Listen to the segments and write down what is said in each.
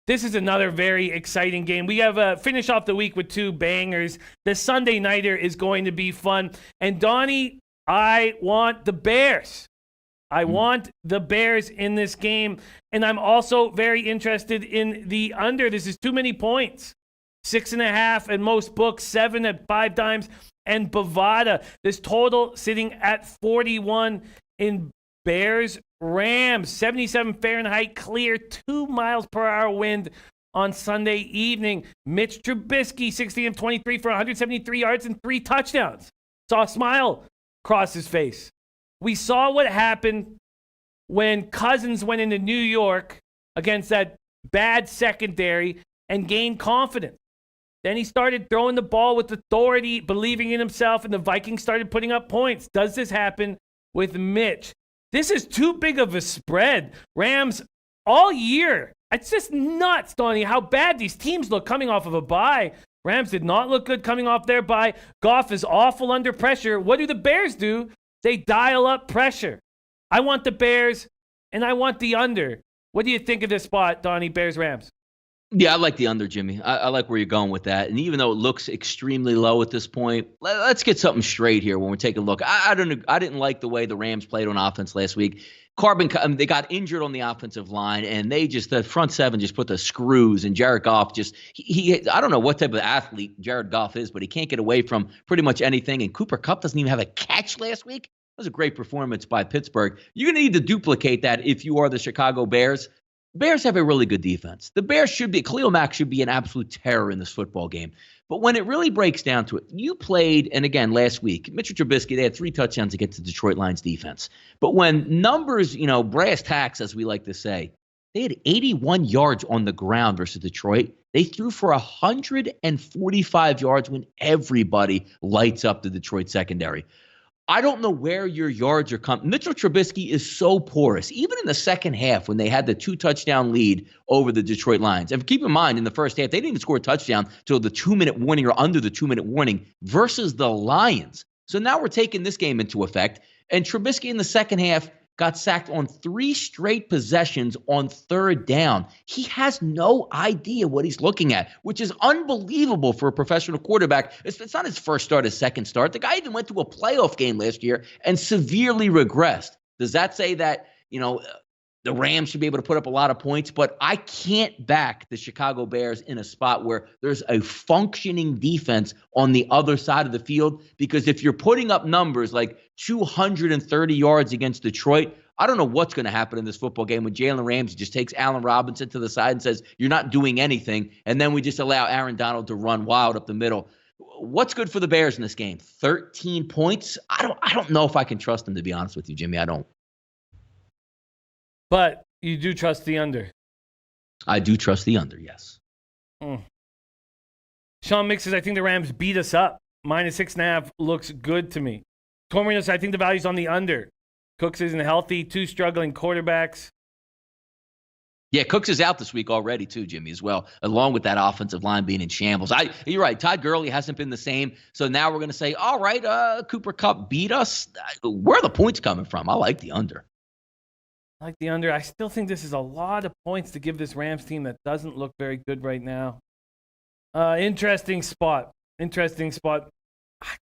This is another very exciting game. We have finish off the week with two bangers. The Sunday nighter is going to be fun. And Donnie, I want the Bears. I want the Bears in this game. And I'm also very interested in the under. This is too many points. 6.5 at most books, 7 at 5 times. And Bovada, this total sitting at 41 in Bears Rams. 77 Fahrenheit clear, 2 miles per hour wind on Sunday evening. Mitch Trubisky, 16 of 23 for 173 yards and 3 touchdowns. Saw a smile cross his face. We saw what happened when Cousins went into New York against that bad secondary and gained confidence. Then he started throwing the ball with authority, believing in himself, and the Vikings started putting up points. Does this happen with Mitch? This is too big of a spread. Rams all year. It's just nuts, Donnie, how bad these teams look coming off of a bye. Rams did not look good coming off their bye. Goff is awful under pressure. What do the Bears do? They dial up pressure. I want the Bears, and I want the under. What do you think of this spot, Donnie, Bears-Rams? Yeah, I like the under, Jimmy. I like where you're going with that. And even though it looks extremely low at this point, let's get something straight here when we're taking a look. I didn't like the way the Rams played on offense last week. They got injured on the offensive line, and the front seven just put the screws. And Jared Goff I don't know what type of athlete Jared Goff is, but he can't get away from pretty much anything. And Cooper Kupp doesn't even have a catch last week. That was a great performance by Pittsburgh. You're going to need to duplicate that if you are the Chicago Bears. Bears have a really good defense. The Bears Khalil Mack should be an absolute terror in this football game. But when it really breaks down to it, you played, and again, last week, Mitchell Trubisky, they had 3 touchdowns against the Detroit Lions defense. But when numbers, brass tacks, as we like to say, they had 81 yards on the ground versus Detroit. They threw for 145 yards when everybody lights up the Detroit secondary. I don't know where your yards are coming. Mitchell Trubisky is so porous. Even in the second half when they had the 2-touchdown lead over the Detroit Lions. And keep in mind, in the first half, they didn't even score a touchdown till the 2-minute warning or under the 2-minute warning versus the Lions. So now we're taking this game into effect. And Trubisky in the second half got sacked on 3 straight possessions on 3rd down. He has no idea what he's looking at, which is unbelievable for a professional quarterback. It's not his first start, his second start. The guy even went to a playoff game last year and severely regressed. Does that say that, the Rams should be able to put up a lot of points? But I can't back the Chicago Bears in a spot where there's a functioning defense on the other side of the field, because if you're putting up numbers like 230 yards against Detroit, I don't know what's going to happen in this football game when Jalen Ramsey just takes Allen Robinson to the side and says, you're not doing anything, and then we just allow Aaron Donald to run wild up the middle. What's good for the Bears in this game? 13 points? I don't know if I can trust them, to be honest with you, Jimmy. I don't. But you do trust the under. I do trust the under, yes. Sean Mix says, I think the Rams beat us up. -6.5 looks good to me. Tormino says, I think the value's on the under. Cooks isn't healthy. 2 struggling quarterbacks. Yeah, Cooks is out this week already too, Jimmy, as well, along with that offensive line being in shambles. You're right. Todd Gurley hasn't been the same. So now we're going to say, all right, Cooper Kupp beat us. Where are the points coming from? I like the under. I like the under. I still think this is a lot of points to give this Rams team that doesn't look very good right now. Interesting spot. God,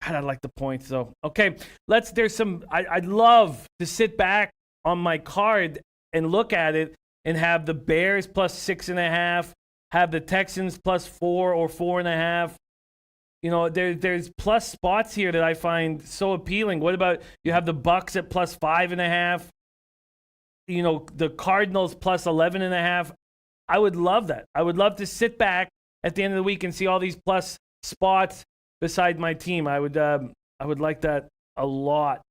I like the points, though. Okay, I'd love to sit back on my card and look at it and have the Bears plus 6.5, have the Texans plus 4 or 4.5. There's plus spots here that I find so appealing. What about you have the Bucks at plus 5.5? The Cardinals plus 11.5. I would love that. I would love to sit back at the end of the week and see all these plus spots beside my team. I would like that a lot.